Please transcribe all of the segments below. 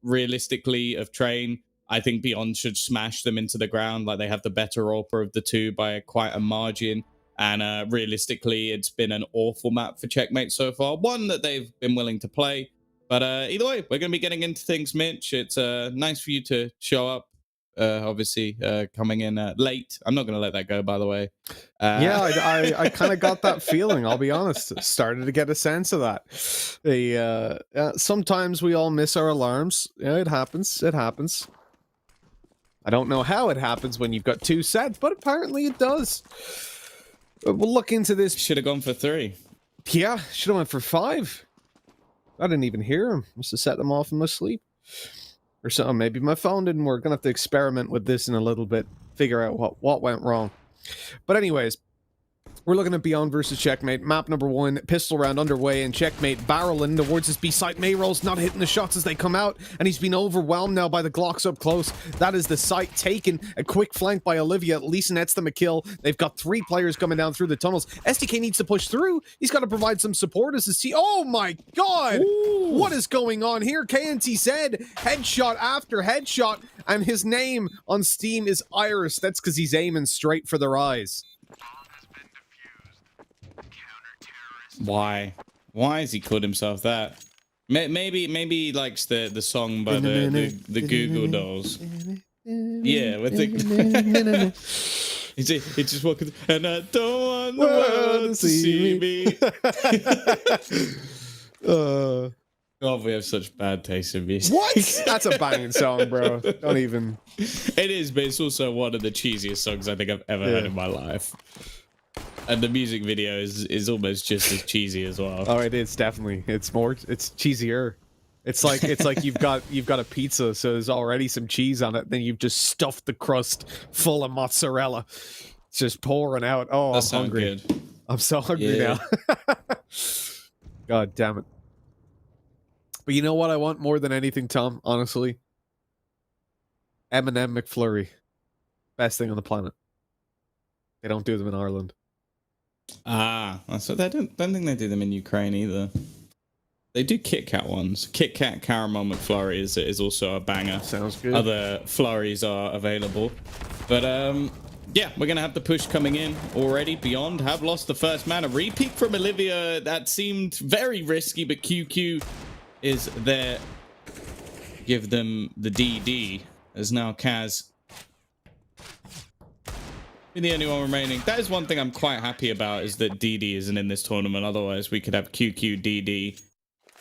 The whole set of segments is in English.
realistically of Train, I think Beyond should smash them into the ground. Like, they have the better AWPer of the two by quite a margin. And realistically, it's been an awful map for Checkmate so far. One that they've been willing to play. But either way, we're going to be getting into things, Mitch. It's nice for you to show up. Obviously, coming in late. I'm not going to let that go, by the way. Yeah, I kind of got that feeling, I'll be honest. Started to get a sense of that. Sometimes we all miss our alarms. Yeah, it happens. It happens. I don't know how it happens when you've got 2 sets, but apparently it does. We'll look into this. Should have gone for 3. Yeah, should have went for 5. I didn't even hear him. Must have set them off in my sleep. Or something. Maybe my phone didn't work. Gonna have to experiment with this in a little bit. Figure out what went wrong. But anyways, we're looking at Beyond versus Checkmate. Map number 1, pistol round underway, and Checkmate barreling towards his B site. Mayrolls not hitting the shots as they come out, and he's been overwhelmed now by the Glocks up close. That is the site taken. A quick flank by Olivia. At least nets them a kill. They've got 3 players coming down through the tunnels. SDK needs to push through. He's got to provide some support as his team. Oh my god! Ooh. What is going on here? KNT said headshot after headshot, and his name on Steam is Iris. That's because he's aiming straight for their eyes. Why has he called himself that? Maybe he likes the song by the Google Dolls. Yeah, with the he just walking, and I don't want the world to see me. God, we have such bad taste in music. What? That's a banging song, bro. Don't even. It is, but it's also one of the cheesiest songs I think I've ever heard in my life. And the music video is almost just as cheesy as well. Oh, it is definitely. It's cheesier. It's like you've got a pizza, so there's already some cheese on it. Then you've just stuffed the crust full of mozzarella. It's just pouring out. Oh, I'm hungry. Good. I'm so hungry now. God damn it. But you know what I want more than anything, Tom? Honestly, M&M McFlurry, best thing on the planet. They don't do them in Ireland. So they don't think they do them in Ukraine either. They do Kit Kat ones. Kit Kat Caramel McFlurry is also a banger. Sounds good. Other flurries are available. But yeah, we're gonna have the push coming in already. Beyond have lost the first man. A repeat from Olivia that seemed very risky, but QQ is there. Give them the DD as now Kaz the only one remaining. That is one thing I'm quite happy about, is that DD isn't in this tournament. Otherwise, we could have QQ DD.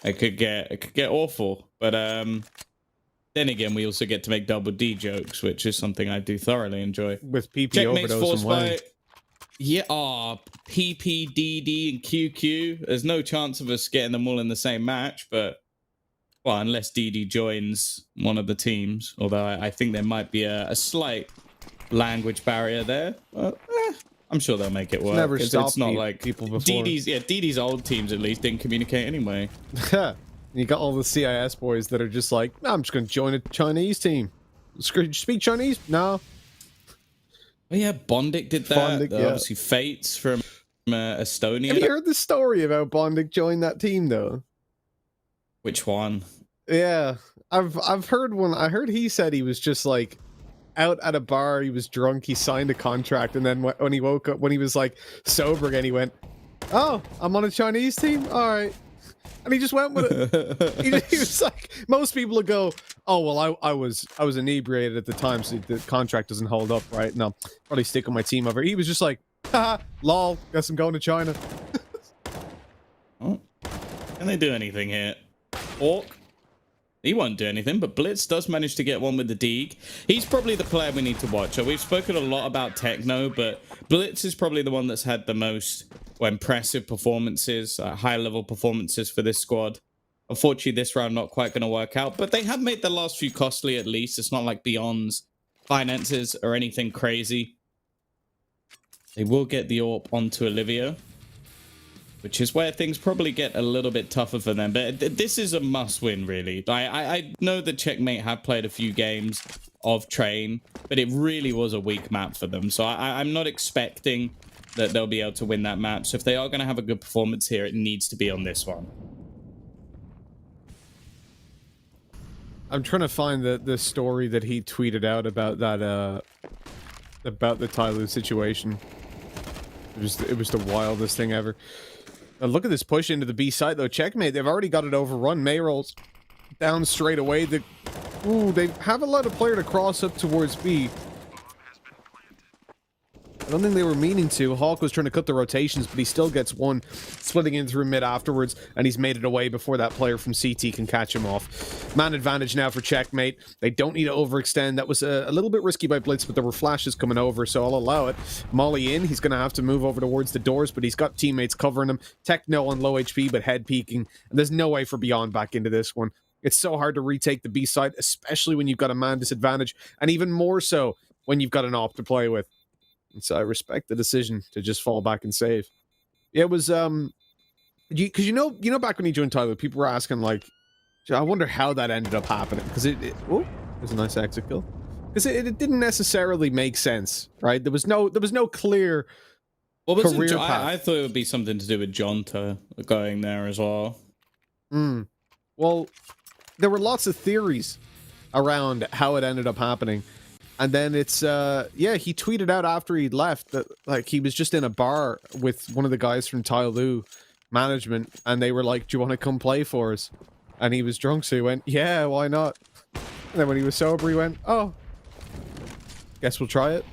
It could get awful. But then again, we also get to make double D jokes, which is something I do thoroughly enjoy. With PP Checkmate's overdose and wine. Yeah, PP, DD, and QQ. There's no chance of us getting them all in the same match, but well, unless DD joins one of the teams. Although I think there might be a slight language barrier there, but I'm sure they'll make it work. Never it's not like people before. DD's old teams at least didn't communicate anyway. You got all the CIS boys that are just like, I'm just going to join a Chinese team. Speak Chinese? No. Oh yeah, Bondic did that. Bondic, yeah. Obviously, Fates from Estonia. Have you heard the story about Bondic joined that team though? Which one? Yeah, I've heard one. I heard he said he was just like out at a bar, he was drunk, he signed a contract, and then when he woke up, when he was like sober again, he went, oh, I'm on a Chinese team? Alright. And he just went with it. he was like, most people would go, oh, well, I was inebriated at the time, so the contract doesn't hold up, right? No, probably stick with my team over. He was just like, haha, lol, guess I'm going to China. Oh. Can they do anything here? Orc? He won't do anything, but Blitz does manage to get one with the Deeg. He's probably the player we need to watch. We've spoken a lot about Techno, but Blitz is probably the one that's had the most impressive performances, high-level performances for this squad. Unfortunately, this round not quite going to work out, but they have made the last few costly at least. It's not like Beyond's finances or anything crazy. They will get the AWP onto Olivia, which is where things probably get a little bit tougher for them. But this is a must-win, really. I know that Checkmate have played a few games of Train, but it really was a weak map for them. So I'm not expecting that they'll be able to win that map. So if they are going to have a good performance here, it needs to be on this one. I'm trying to find the story that he tweeted out about that about the Tyloo situation. It was the wildest thing ever. Look at this push into the B site though. Checkmate. They've already got it overrun. Mayrolls down straight away. They have allowed a player to cross up towards B. I don't think they were meaning to. Hawk was trying to cut the rotations, but he still gets one, splitting in through mid afterwards, and he's made it away before that player from CT can catch him off. Man advantage now for Checkmate. They don't need to overextend. That was a little bit risky by Blitz, but there were flashes coming over, so I'll allow it. Molly in. He's going to have to move over towards the doors, but he's got teammates covering him. Techno on low HP, but head peeking. And there's no way for Beyond back into this one. It's so hard to retake the B side, especially when you've got a man disadvantage, and even more so when you've got an op to play with. And so I respect the decision to just fall back and save. It was because you know back when you joined Tyloo, people were asking like, I wonder how that ended up happening, because oh, there's a nice exit kill, because it didn't necessarily make sense, right? There was no clear career path. I thought it would be something to do with Jonta going there as well. Well, there were lots of theories around how it ended up happening. And then it's, yeah, he tweeted out after he left that, like, he was just in a bar with one of the guys from Tyloo management, and they were like, do you want to come play for us? And he was drunk, so he went, yeah, why not? And then when he was sober, he went, oh, guess we'll try it.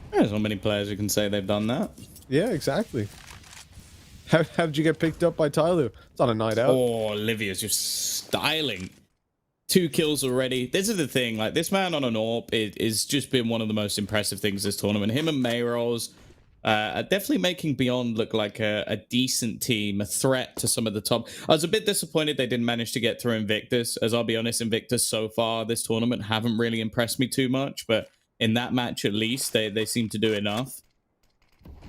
There's not many players who can say they've done that. Yeah, exactly. How did you get picked up by Tyloo? It's on a night out. Oh, Olivia's just styling. 2 kills already. This is the thing, like, this man on an AWP is just been one of the most impressive things this tournament. Him and Mayrolls are definitely making Beyond look like a decent team, a threat to some of the top. I was a bit disappointed they didn't manage to get through Invictus, as I'll be honest, Invictus so far this tournament haven't really impressed me too much, but in that match at least, they seem to do enough.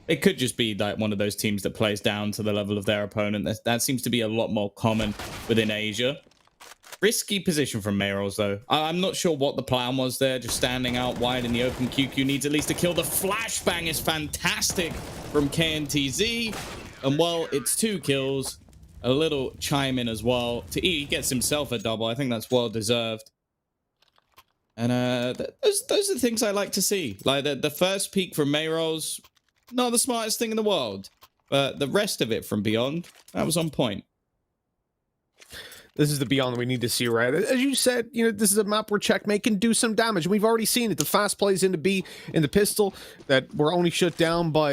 It could just be like one of those teams that plays down to the level of their opponent. That seems to be a lot more common within Asia. Risky position from Mayrolls, though. I'm not sure what the plan was there, just standing out wide in the open. QQ needs at least a kill. The flashbang is fantastic from KNTZ. And, well, it's 2 kills. A little chime in as well. He gets himself a double. I think that's well-deserved. And those are the things I like to see. Like, the first peak from Mayrolls, not the smartest thing in the world. But the rest of it from Beyond, that was on point. This is the Beyond that we need to see, right? As you said, you know, this is a map where Checkmate can do some damage. We've already seen it. The fast plays into B in the pistol that were only shut down by,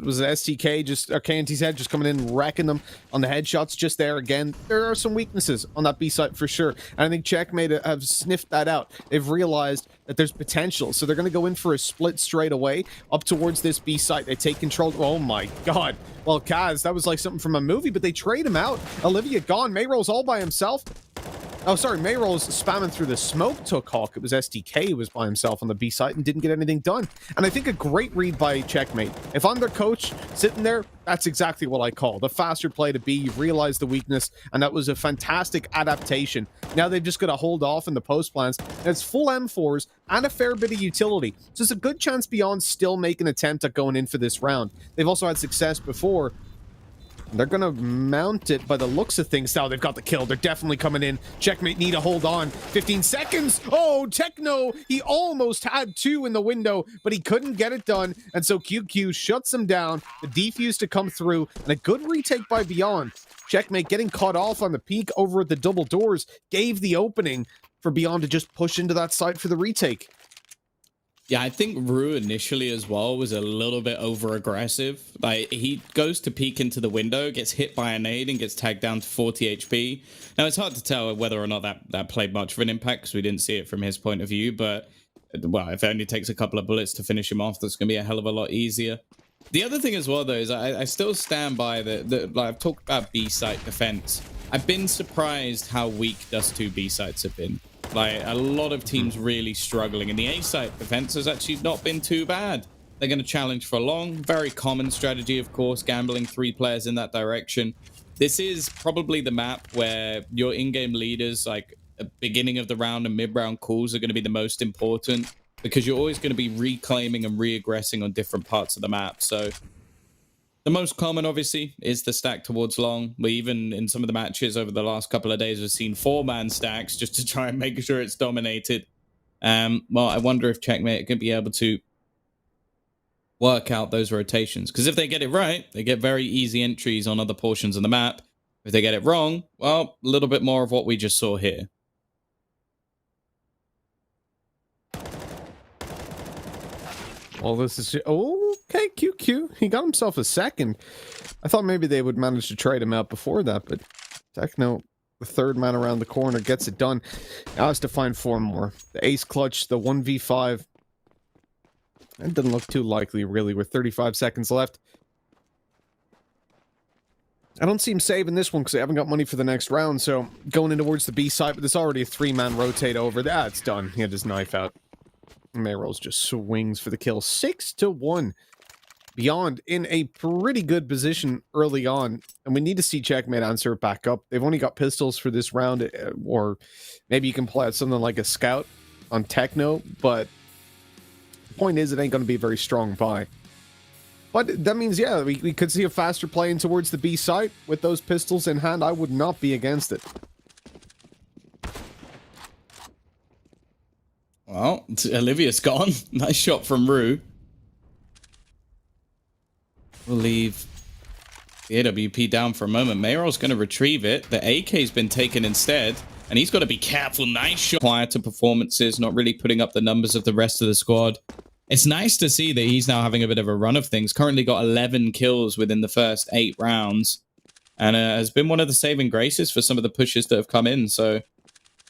was it STK, or KNTZ just coming in, wrecking them on the headshots just there again. There are some weaknesses on that B site for sure. And I think Checkmate have sniffed that out. They've realized that there's potential. So they're going to go in for a split straight away up towards this B site. They take control. Oh my God. Well, Kaz, that was like something from a movie, but they trade him out. Olivia gone. Mayrolls all by himself. Oh, sorry. Mayrolls spamming through the smoke took Hawk. It was SDK who was by himself on the B site and didn't get anything done. And I think a great read by Checkmate. If I'm their coach sitting there, that's exactly what I call the faster play to B. You realize the weakness, and that was a fantastic adaptation. Now they've just got to hold off in the post plans. And it's full M4s and a fair bit of utility. So it's a good chance Beyond still make an attempt at going in for this round. They've also had success before. They're going to mount it by the looks of things. Now they've got the kill. They're definitely coming in. Checkmate need to hold on. 15 seconds. Oh, Techno. He almost had 2 in the window, but he couldn't get it done. And so QQ shuts him down. The defuse to come through. And a good retake by Beyond. Checkmate getting caught off on the peak over at the double doors gave the opening for Beyond to just push into that side for the retake. Yeah, I think Rue initially as well was a little bit over-aggressive. Like, he goes to peek into the window, gets hit by a nade, and gets tagged down to 40 HP. Now, it's hard to tell whether or not that played much of an impact, because we didn't see it from his point of view, but, well, if it only takes a couple of bullets to finish him off, that's going to be a hell of a lot easier. The other thing as well, though, is I still stand by like, I've talked about B-site defense. I've been surprised how weak Dust 2 B-sites have been. Like, a lot of teams really struggling, and the A-site defense has actually not been too bad. They're going to challenge for long. Very common strategy, of course, gambling 3 players in that direction. This is probably the map where your in-game leaders, like, at the beginning of the round and mid-round calls are going to be the most important, because you're always going to be reclaiming and re-aggressing on different parts of the map. So The most common, obviously, is the stack towards long. We even, in some of the matches over the last couple of days, have seen 4-man stacks just to try and make sure it's dominated. Well, I wonder if Checkmate can be able to work out those rotations. Because if they get it right, they get very easy entries on other portions of the map. If they get it wrong, well, a little bit more of what we just saw here. Well, this is... Okay, QQ. He got himself a second. I thought maybe they would manage to trade him out before that, but Techno, the third man around the corner, gets it done. Now has to find 4 more. The ace clutch, the 1v5. It doesn't look too likely, really, with 35 seconds left. I don't see him saving this one because they haven't got money for the next round, so going in towards the B side, but there's already a 3-man rotate over. It's done. He had his knife out. Mayrolls just swings for the kill. 6-1. Beyond in a pretty good position early on, and we need to see Checkmate answer it back up. They've only got pistols for this round, or maybe you can play out something like a scout on Techno, but the point is it ain't going to be a very strong buy. But that means, yeah, we could see a faster play in towards the B site with those pistols in hand. I would not be against it. Well, Olivia's gone. Nice shot from Rue. We'll leave the AWP down for a moment. Mayrol's going to retrieve it. The AK's been taken instead, and he's got to be careful. Nice shot. Quieter performances, not really putting up the numbers of the rest of the squad. It's nice to see that he's now having a bit of a run of things. Currently got 11 kills within the first 8 rounds, and has been one of the saving graces for some of the pushes that have come in. So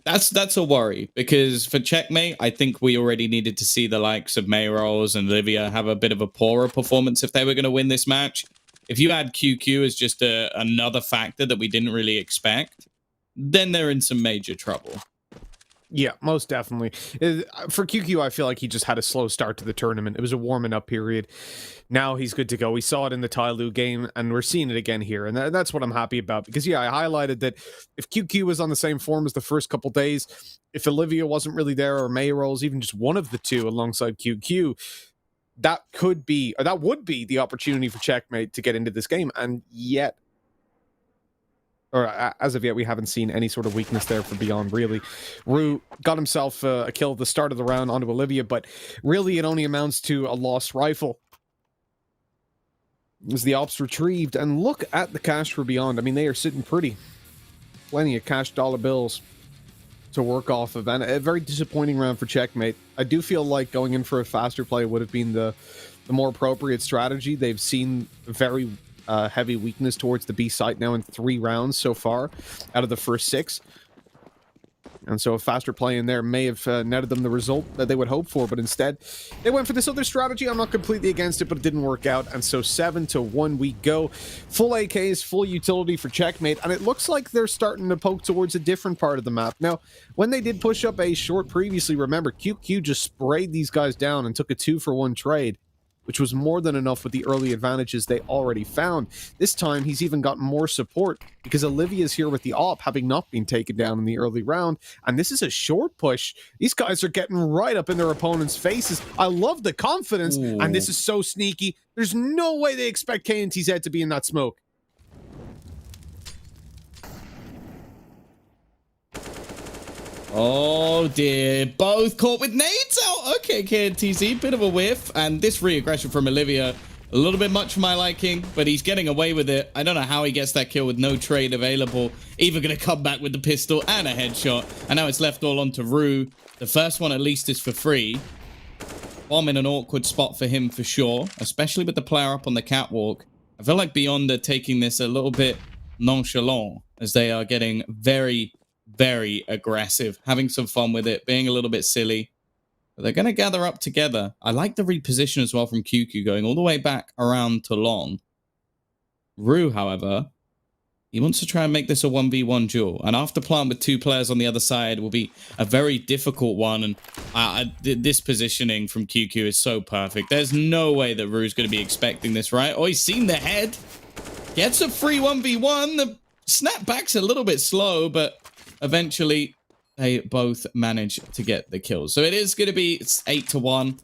that's a worry, because for Checkmate, I think we already needed to see the likes of Mayrolls and Olivia have a bit of a poorer performance if they were going to win this match. If you add QQ as just another factor that we didn't really expect, then they're in some major trouble. Yeah, most definitely. For QQ, I feel like he just had a slow start to the tournament. It was a warming up period. Now he's good to go. We saw it in the Tyloo game, and we're seeing it again here. And that's what I'm happy about. Because, yeah, I highlighted that if QQ was on the same form as the first couple days, if Olivia wasn't really there, or Mayrolls, even just one of the two alongside QQ, that would be the opportunity for Checkmate to get into this game. And yet, or as of yet, we haven't seen any sort of weakness there for Beyond, really. Rue got himself a kill at the start of the round onto Olivia, but really it only amounts to a lost rifle. As the ops retrieved, and look at the cash for Beyond. I mean, they are sitting pretty. Plenty of cash dollar bills to work off of, and a very disappointing round for Checkmate. I do feel like going in for a faster play would have been the more appropriate strategy. They've seen very heavy weakness towards the B site now in 3 rounds so far out of the first 6. And so a faster play in there may have netted them the result that they would hope for, but instead they went for this other strategy. I'm not completely against it, but it didn't work out. And so 7-1 we go. Full AKs, full utility for Checkmate, and it looks like they're starting to poke towards a different part of the map. Now, when they did push up a short previously, remember, QQ just sprayed these guys down and took a 2-for-1 trade, which was more than enough with the early advantages they already found. This time, he's even got more support because Olivia's here with the AWP, having not been taken down in the early round. And this is a short push. These guys are getting right up in their opponents' faces. I love the confidence, and this is so sneaky. There's no way they expect KNTZ to be in that smoke. Oh dear, both caught with nades out. Okay, KNTZ, bit of a whiff. And this re-aggression from Olivia, a little bit much for my liking, but he's getting away with it. I don't know how he gets that kill with no trade available. Either going to come back with the pistol and a headshot. And now it's left all onto Rue. The first one at least is for free. Bomb in an awkward spot for him for sure, especially with the player up on the catwalk. I feel like Beyond are taking this a little bit nonchalant as they are getting very aggressive, having some fun with it, being a little bit silly. But they're going to gather up together. I like the reposition as well from QQ, going all the way back around to long. Rue, however, he wants to try and make this a 1v1 duel. And after plant with 2 players on the other side will be a very difficult one. And this positioning from QQ is so perfect. There's no way that Rue's going to be expecting this, right? Oh, he's seen the head. Gets a free 1v1. The snapback's a little bit slow, but eventually, they both manage to get the kills. So it is going to be 8-1.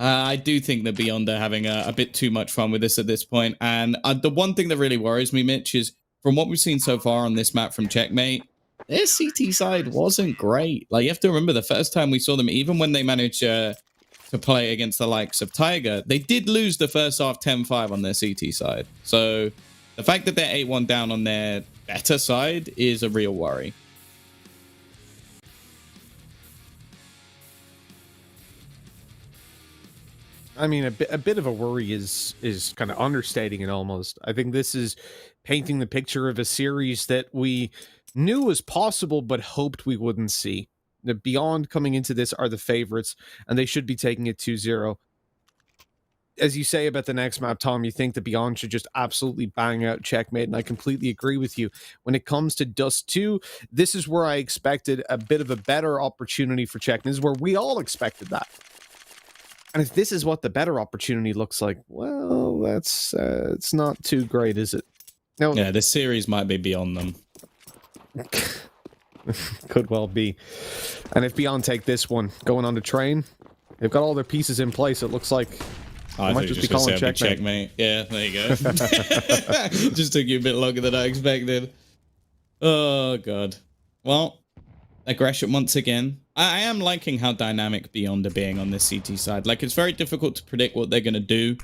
I do think that Beyond are having a bit too much fun with this at this point. And the one thing that really worries me, Mitch, is from what we've seen so far on this map from Checkmate, their CT side wasn't great. Like, you have to remember the first time we saw them, even when they managed to play against the likes of Tiger, they did lose the first half 10-5 on their CT side. So the fact that they're 8-1 down on their better side is a real worry. I mean, a bit of a worry is kind of understating it almost. I think this is painting the picture of a series that we knew was possible, but hoped we wouldn't see. The Beyond coming into this are the favorites, and they should be taking it 2-0. As you say about the next map, Tom, you think the Beyond should just absolutely bang out Checkmate, and I completely agree with you. When it comes to Dust 2, this is where I expected a bit of a better opportunity for Checkmate. This is where we all expected that. And if this is what the better opportunity looks like, well, that's it's not too great, is it? No. Yeah, this series might be beyond them. Could well be. And if Beyond take this one, going on the train, they've got all their pieces in place. It looks like I might just be calling Checkmate. Yeah, there you go. Just took you a bit longer than I expected. Oh, God. Well, aggression once again. I am liking how dynamic Beyond are being on this CT side. Like, it's very difficult to predict what they're going to do.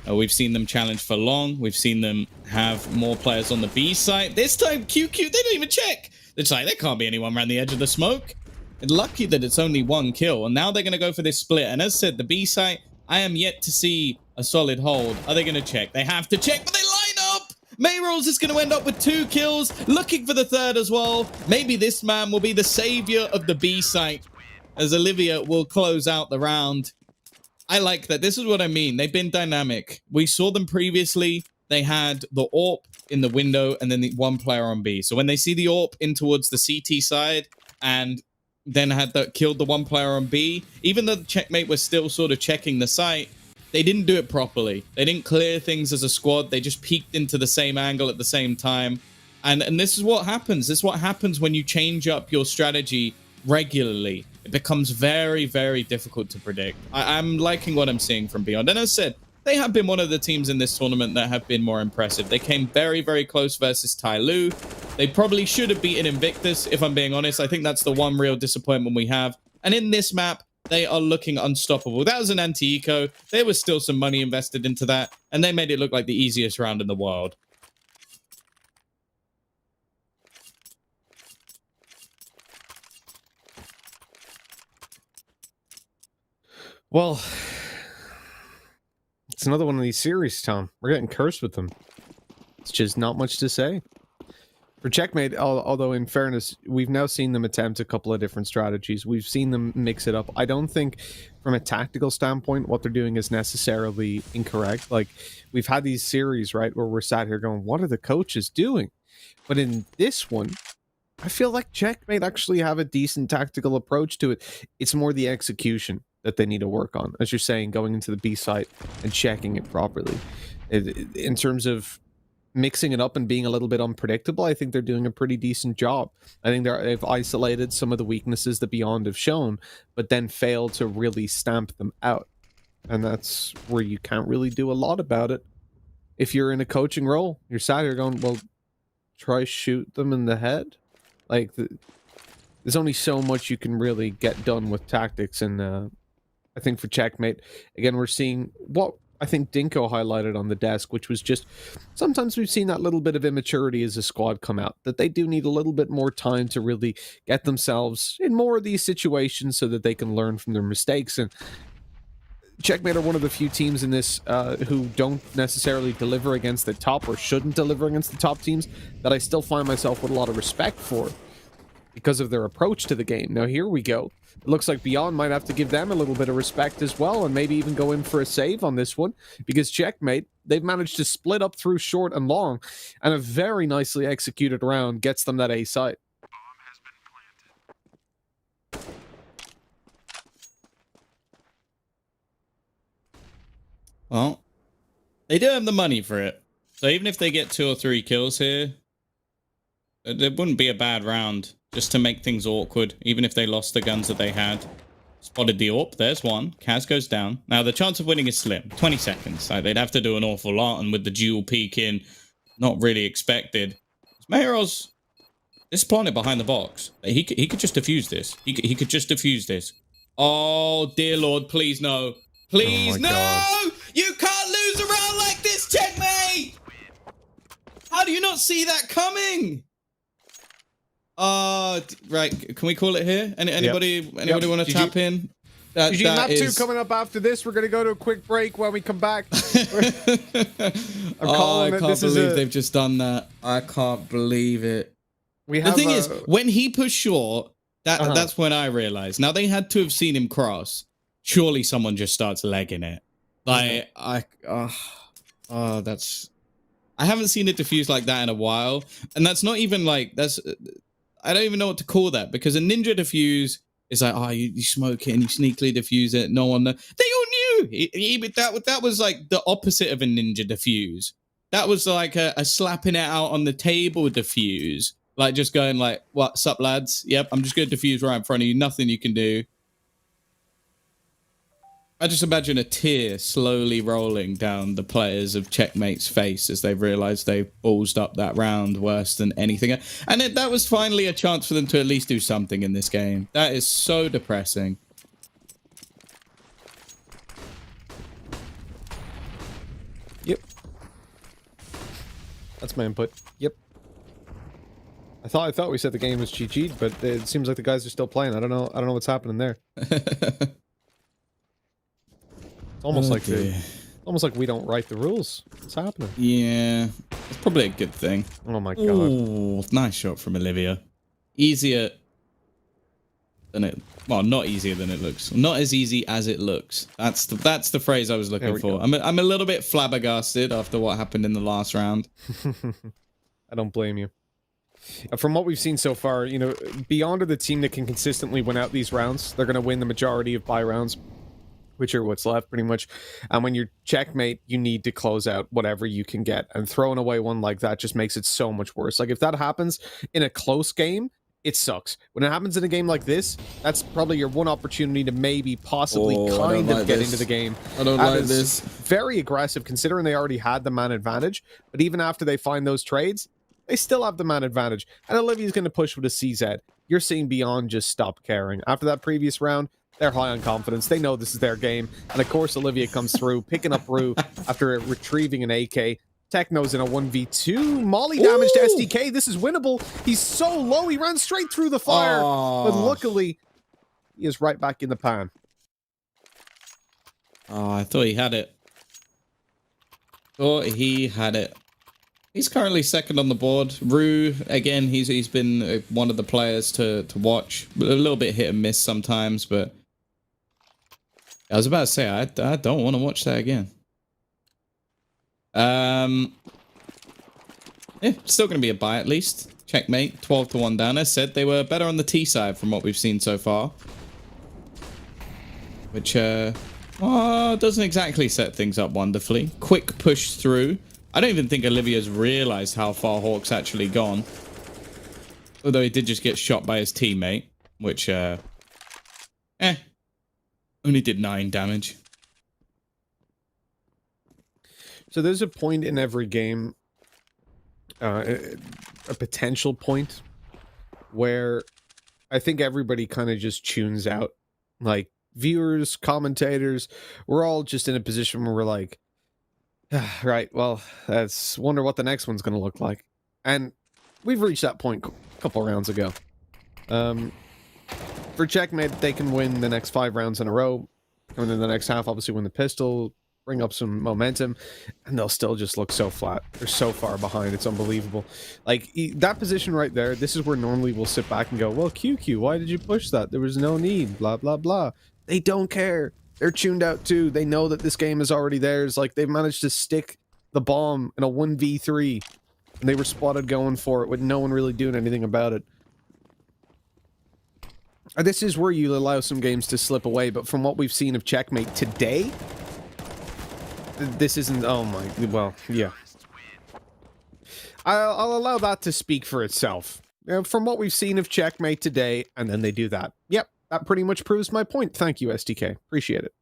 We've seen them challenge for long. We've seen them have more players on the B side. This time, QQ, they don't even check. It's like, there can't be anyone around the edge of the smoke. And lucky that it's only one kill. And now they're going to go for this split. And as I said, the B site, I am yet to see a solid hold. Are they going to check? They have to check, but they line up. Mayrolls is going to end up with 2 kills, looking for the third as well. Maybe this man will be the savior of the B site, as Olivia will close out the round. I like that. This is what I mean. They've been dynamic. We saw them previously. They had the AWP in the window and then the one player on B. So when they see the AWP in towards the CT side and then killed the one player on B, even though the Checkmate was still sort of checking the site, they didn't do it properly. They didn't clear things as a squad. They just peeked into the same angle at the same time. And this is what happens. This is what happens when you change up your strategy regularly. It becomes very, very difficult to predict. I'm liking what I'm seeing from Beyond. And as I said, they have been one of the teams in this tournament that have been more impressive. They came very, very close versus Tyloo. They probably should have beaten Invictus, if I'm being honest. I think that's the one real disappointment we have. And in this map, they are looking unstoppable. That was an anti-eco. There was still some money invested into that, and they made it look like the easiest round in the world. Well, it's another one of these series, Tom. We're getting cursed with them. It's just not much to say. For Checkmate, although in fairness, we've now seen them attempt a couple of different strategies. We've seen them mix it up. I don't think, from a tactical standpoint, what they're doing is necessarily incorrect. Like, we've had these series, right, where we're sat here going, what are the coaches doing? But in this one, I feel like Checkmate actually have a decent tactical approach to it. It's more the execution that they need to work on, as you're saying, going into the B site and checking it properly. In terms of mixing it up and being a little bit unpredictable, I think they're doing a pretty decent job. I think they've isolated some of the weaknesses that Beyond have shown, but then failed to really stamp them out. And that's where you can't really do a lot about it. If you're in a coaching role, you're sat here going, well, try shoot them in the head. Like, there's only so much you can really get done with tactics. And I think for Checkmate, again, we're seeing what I think Dinko highlighted on the desk, which was just sometimes we've seen that little bit of immaturity as a squad come out, that they do need a little bit more time to really get themselves in more of these situations so that they can learn from their mistakes. And Checkmate are one of the few teams in this who don't necessarily deliver against the top, or shouldn't deliver against the top teams, that I still find myself with a lot of respect for because of their approach to the game. Now, here we go. It looks like Beyond might have to give them a little bit of respect as well, and maybe even go in for a save on this one, because Checkmate, they've managed to split up through short and long, and a very nicely executed round gets them that A site. Well, they do have the money for it. So even if they get 2 or 3 kills here, it wouldn't be a bad round, just to make things awkward, even if they lost the guns that they had. Spotted the AWP. There's one. Kaz goes down. Now, the chance of winning is slim. 20 seconds. Like, they'd have to do an awful lot, and with the dual peek in, not really expected. Meheros is planted behind the box. He could just defuse this. He could just defuse this. Oh, dear Lord, please no. Please, no! God. You can't lose a round like this, Checkmate! How do you not see that coming? Right, can we call it here? Anybody want to tap in? GG map 2 coming up after this. We're going to go to a quick break. When we come back, I can't believe they've just done that. I can't believe it. The thing is, when he pushed short, that's when I realized. Now, they had to have seen him cross. Surely someone just starts legging it. Like, that's... I haven't seen it diffuse like that in a while. And that's not even like... I don't even know what to call that, because a ninja diffuse is like, you smoke it and you sneakily diffuse it. No one knows. They all knew. That was like the opposite of a ninja diffuse. That was like a slapping it out on the table diffuse. Like just going like, what's up, lads? Yep, I'm just going to diffuse right in front of you. Nothing you can do. I just imagine a tear slowly rolling down the players of Checkmate's face as they've realized they've ballsed up that round worse than anything. And that was finally a chance for them to at least do something in this game. That is so depressing. Yep. That's my input. Yep. I thought we said the game was GG'd, but it seems like the guys are still playing. I don't know what's happening there. Almost like we don't write the rules. What's happening? Yeah, it's probably a good thing. Oh my god! Ooh, nice shot from Olivia. Easier than it. Well, not easier than it looks. Not as easy as it looks. That's the phrase I was looking for. I'm a little bit flabbergasted after what happened in the last round. I don't blame you. From what we've seen so far, you know, Beyond are the team that can consistently win out these rounds. They're going to win the majority of buy rounds, which are what's left, pretty much. And when you're Checkmate, you need to close out whatever you can get. And throwing away one like that just makes it so much worse. Like, if that happens in a close game, it sucks. When it happens in a game like this, that's probably your one opportunity to maybe, possibly, get into the game. I don't like this. Very aggressive, considering they already had the man advantage. But even after they find those trades, they still have the man advantage. And Olivia's going to push with a CZ. You're seeing Beyond just stop caring. After that previous round, they're high on confidence. They know this is their game. And of course, Olivia comes through, picking up Rue after retrieving an AK. Techno's in a 1v2. Molly damage to SDK. This is winnable. He's so low. He ran straight through the fire. But luckily, he is right back in the pan. Oh, I thought he had it. He's currently second on the board. Rue, again, he's been one of the players to watch. A little bit hit and miss sometimes, but I was about to say, I don't want to watch that again. Yeah, still going to be a buy at least. Checkmate, 12-1 down. As said, they were better on the T side from what we've seen so far. Which, doesn't exactly set things up wonderfully. Quick push through. I don't even think Olivia's realized how far Hawk's actually gone. Although he did just get shot by his teammate, which, only did 9 damage. So there's a point in every game, a potential point, where I think everybody kind of just tunes out. Like, viewers, commentators, we're all just in a position where we're like, right, well, let's wonder what the next one's going to look like. And we've reached that point a couple rounds ago. For Checkmate, they can win the next 5 rounds in a row. And then the next half, obviously, win the pistol, bring up some momentum, and they'll still just look so flat. They're so far behind. It's unbelievable. Like, that position right there, this is where normally we'll sit back and go, well, QQ, why did you push that? There was no need, blah, blah, blah. They don't care. They're tuned out too. They know that this game is already theirs. Like, they've managed to stick the bomb in a 1v3, and they were spotted going for it with no one really doing anything about it. This is where you allow some games to slip away, but from what we've seen of Checkmate today, this isn't... Oh my... Well, yeah. I'll allow that to speak for itself. From what we've seen of Checkmate today, and then they do that. Yep. that pretty much proves my point. Thank you, STK. Appreciate it.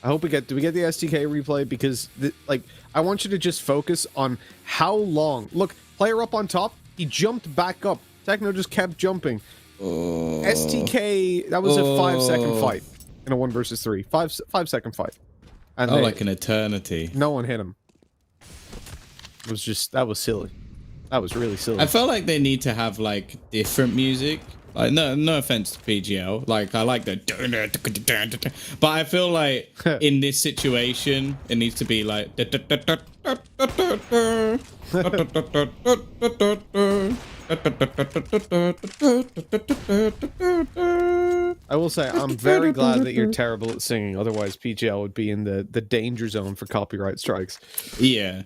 I hope we get the STK replay because like I want you to just focus on how long. Look, player up on top, he jumped back up. Techno just kept jumping. STK, that was a 5-second fight in a 1 versus 3. 5-second fight. And like an eternity. No one hit him. It was just, that was silly. That was really silly. I felt like they need to have like different music. Like no offense to PGL, like I like the, but I feel like in this situation it needs to be like. I will say I'm very glad that you're terrible at singing. Otherwise, PGL would be in the danger zone for copyright strikes. Yeah.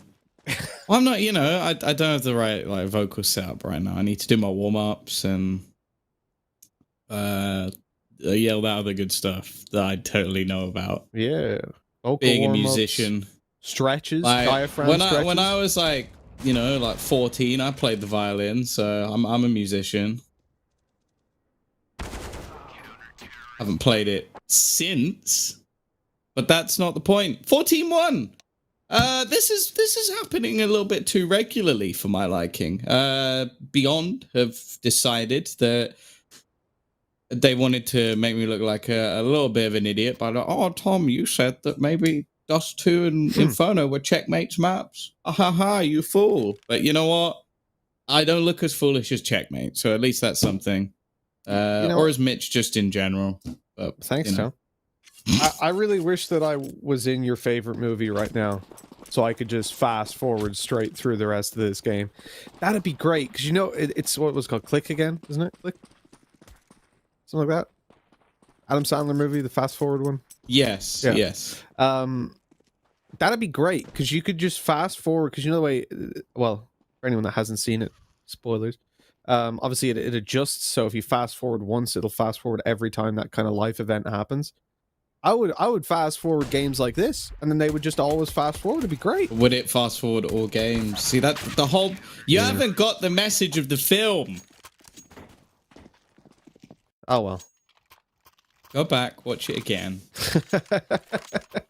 Well, I'm not. You know, I don't have the right like vocal setup right now. I need to do my warm ups and. Yell that other good stuff that I totally know about. Yeah, vocal being a musician, stretches, like, diaphragm stretches. When I was like, you know, like 14, I played the violin, so I'm a musician. Haven't played it since, but that's not the point. 14-1. This is happening a little bit too regularly for my liking. Beyond have decided that. They wanted to make me look like a little bit of an idiot by like, oh, Tom, you said that maybe Dust 2 and Inferno were Checkmate's maps. Ha ha, you fool. But you know what? I don't look as foolish as Checkmate, so at least that's something. Or as Mitch just in general. But, thanks, Tom. I really wish that I was in your favorite movie right now, so I could just fast forward straight through the rest of this game. That'd be great, because you know, it's what was called Click again, isn't it? Click? Something like that. Adam Sandler movie, the fast forward one. Yes, yeah. Yes. That'd be great because you could just fast forward. Because you know the way. Well, for anyone that hasn't seen it, spoilers. Obviously, it adjusts. So if you fast forward once, it'll fast forward every time that kind of life event happens. I would fast forward games like this, and then they would just always fast forward. It'd be great. Would it fast forward all games? See that the whole. You haven't got the message of the film. Oh, well. Go back, watch it again.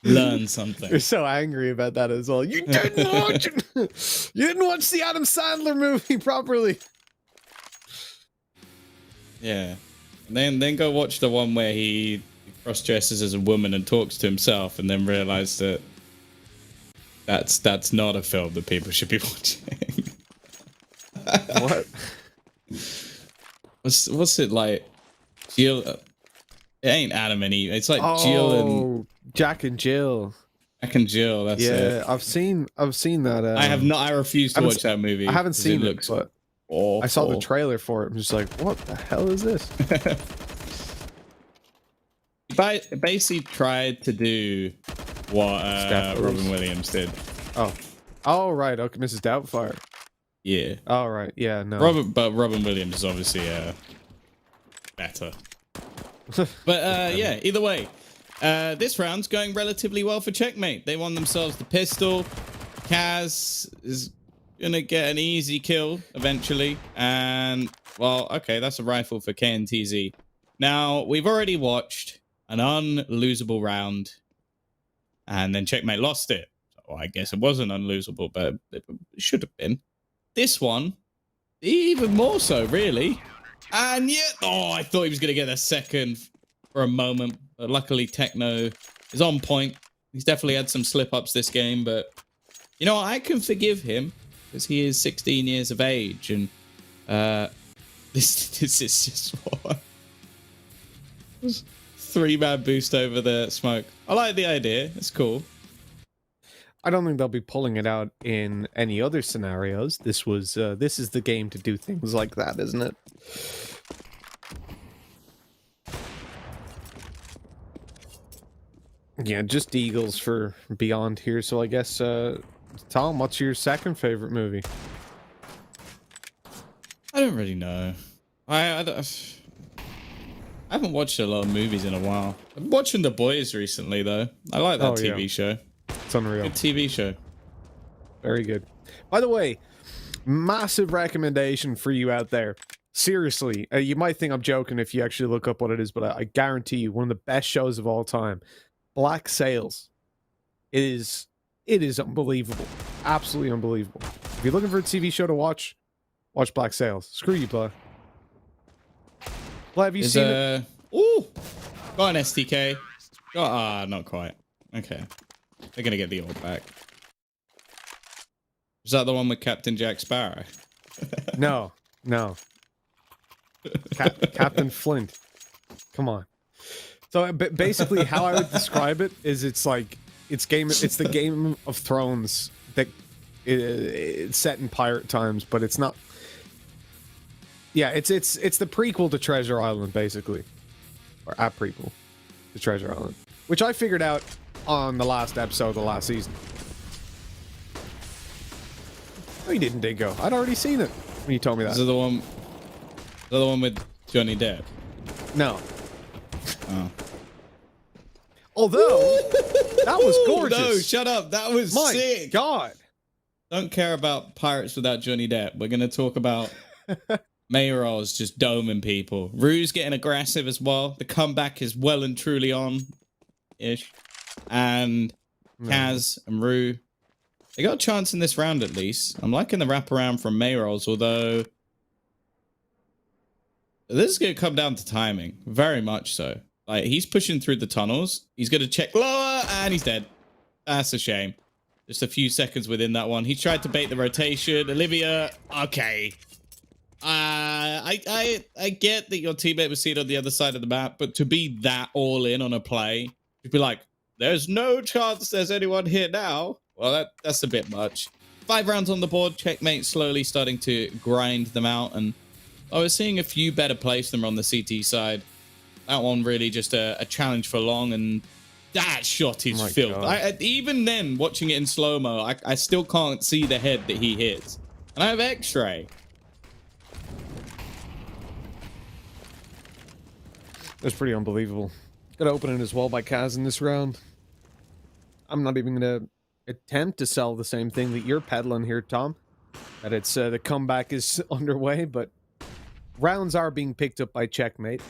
Learn something. You're so angry about that as well. You didn't watch it. You didn't watch the Adam Sandler movie properly. Yeah. And then go watch the one where he cross-dresses as a woman and talks to himself and then realize that that's not a film that people should be watching. What? What's it like? Jill, it ain't Adam and Eve. It's like Jill and Jack and Jill. Jack and Jill. That's it. Yeah, I've seen that. I have not. I refuse to watch that movie. I haven't seen it, but awful. I saw the trailer for it. I'm just like, what the hell is this? It basically tried to do what Robin Williams did. Oh, right. Okay, Mrs. Doubtfire. Yeah. Oh, right. Yeah, no. Robin Williams is obviously better. But yeah, either way, this round's going relatively well for Checkmate. They won themselves the pistol. Kaz is gonna get an easy kill eventually, and well, okay, that's a rifle for KNTZ. Now we've already watched an unlosable round, and then Checkmate lost it. So I guess it wasn't unlosable, but it should have been. This one, even more so, really. And yet, I thought he was going to get a second for a moment. But luckily, Techno is on point. He's definitely had some slip-ups this game. But, you know, I can forgive him because he is 16 years of age. And this is just what? 3-man boost over the smoke. I like the idea. It's cool. I don't think they'll be pulling it out in any other scenarios. This is the game to do things like that, isn't it? Yeah, just Eagles for Beyond here. So I guess, Tom, what's your second favorite movie? I don't really know. I haven't watched a lot of movies in a while. I'm watching The Boys recently, though. I like that TV show. It's unreal. Good TV show. Very good. By the way, massive recommendation for you out there. Seriously, you might think I'm joking if you actually look up what it is, but I guarantee you, one of the best shows of all time, Black Sails. It is unbelievable. Absolutely unbelievable. If you're looking for a TV show to watch Black Sails. Screw you, Blah. Blah, have you seen it? Ooh! Got an STK. Not quite. Okay. They're gonna get the orb back. Is that the one with Captain Jack Sparrow? No. Captain Flint. Come on. So basically how I would describe it is it's the Game of Thrones that it's set in pirate times, but it's not. Yeah, it's the prequel to Treasure Island, basically. Or a prequel to Treasure Island. Which I figured out on the last episode of the last season. No, you didn't, Dingo. I'd already seen it when you told me that. Is it the one with Johnny Depp? No. Oh. Although, that was gorgeous. No, shut up. That was sick. God. Don't care about pirates without Johnny Depp. We're going to talk about Mayoral's just doming people. Rue's getting aggressive as well. The comeback is well and truly on-ish. And Kaz and Rue, they got a chance in this round at least. I'm liking the wraparound from Mayoral's, although this is going to come down to timing. Very much so. Like, he's pushing through the tunnels. He's going to check lower, and he's dead. That's a shame. Just a few seconds within that one. He tried to bait the rotation. Olivia, okay. I get that your teammate was seen on the other side of the map, but to be that all in on a play, to be like, there's no chance there's anyone here now. Well, that's a bit much. 5 rounds on the board. Checkmate slowly starting to grind them out, and I was seeing a few better plays than on the CT side. That one really just a challenge for long, and that shot is filth. Even then, watching it in slow-mo, I still can't see the head that he hits. And I have X-ray. That's pretty unbelievable. Got to open it as well by Kaz in this round. I'm not even going to attempt to sell the same thing that you're peddling here, Tom. That it's the comeback is underway, but rounds are being picked up by Checkmate.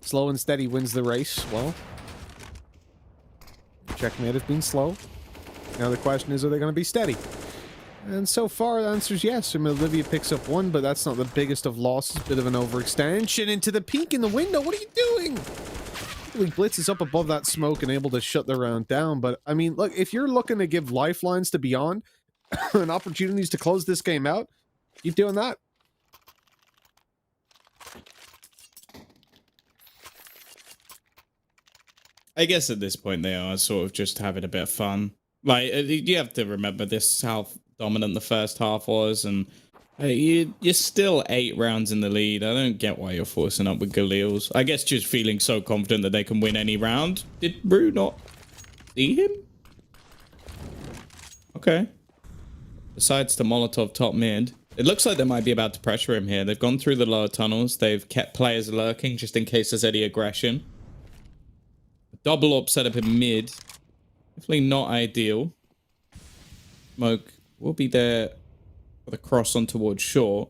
Slow and steady wins the race. Well, Checkmate has been slow. Now the question is, are they going to be steady? And so far, the answer is yes. I mean, Olivia picks up 1, but that's not the biggest of losses. Bit of an overextension into the peak in the window. What are you doing? Blitz is up above that smoke and able to shut the round down. But, I mean, look, if you're looking to give lifelines to Beyond and opportunities to close this game out, keep doing that. I guess at this point they are sort of just having a bit of fun. Like, you have to remember this, how dominant the first half was, and you're still 8 rounds in the lead. I don't get why you're forcing up with Galil's. I guess just feeling so confident that they can win any round. Did Rue not see him? Okay. Decides to Molotov top mid. It looks like they might be about to pressure him here. They've gone through the lower tunnels. They've kept players lurking just in case there's any aggression. Double up set up in mid. Definitely not ideal. Smoke will be there for the cross on towards short.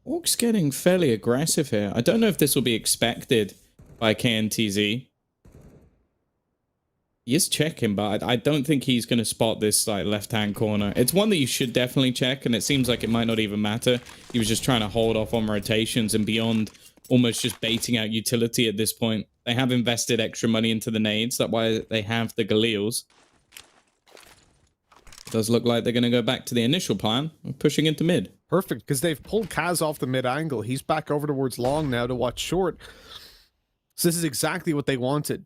Orc's getting fairly aggressive here. I don't know if this will be expected by KNTZ. He is checking, but I don't think he's going to spot this like left-hand corner. It's one that you should definitely check, and it seems like it might not even matter. He was just trying to hold off on rotations and Beyond, almost just baiting out utility at this point. They have invested extra money into the nades. That's why they have the Galils. It does look like they're going to go back to the initial plan of pushing into mid. Perfect, because they've pulled Kaz off the mid angle. He's back over towards long now to watch short. So this is exactly what they wanted.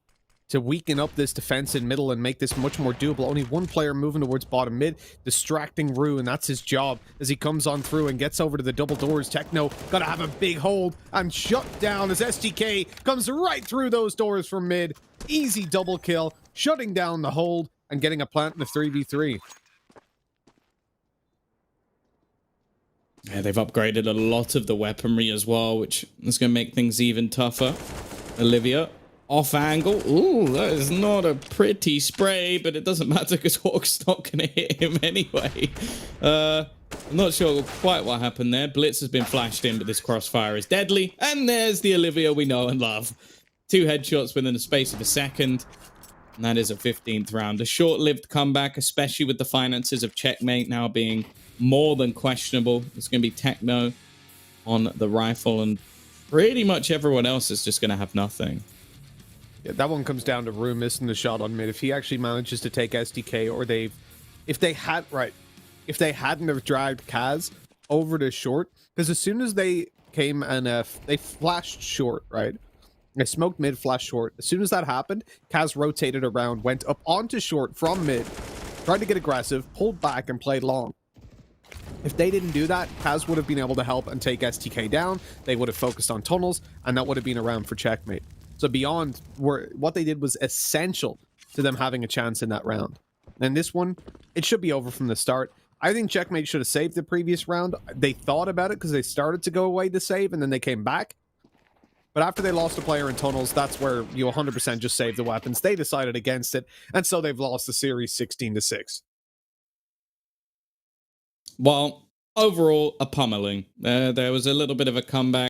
To weaken up this defense in middle and make this much more doable. Only one player moving towards bottom mid, distracting Rue, and that's his job as he comes on through and gets over to the double doors. Techno gotta have a big hold and shut down as STK comes right through those doors from mid. Easy double kill, shutting down the hold and getting a plant in the 3v3. Yeah, they've upgraded a lot of the weaponry as well, which is going to make things even tougher. Olivia Off angle. Ooh, that is not a pretty spray, but it doesn't matter because Hawk's not going to hit him anyway. I'm not sure quite what happened there. Blitz has been flashed in, but this crossfire is deadly. And there's the Olivia we know and love. 2 headshots within the space of a second. And that is a 15th round. A short-lived comeback, especially with the finances of Checkmate now being more than questionable. It's going to be Techno on the rifle, and pretty much everyone else is just going to have nothing. Yeah, that one comes down to Rue missing the shot on mid. If he actually manages to take SDK, or if they hadn't have dragged Kaz over to short, because as soon as they came and they flashed short, right? They smoked mid, flashed short. As soon as that happened, Kaz rotated around, went up onto short from mid, tried to get aggressive, pulled back, and played long. If they didn't do that, Kaz would have been able to help and take STK down. They would have focused on tunnels, and that would have been around for Checkmate. So beyond what they did was essential to them having a chance in that round. And this one, it should be over from the start. I think Checkmate should have saved the previous round. They thought about it because they started to go away to save, and then they came back. But after they lost a player in tunnels, that's where you 100% just save the weapons. They decided against it, and so they've lost the series 16-6. Well, overall, a pummeling. There was a little bit of a comeback.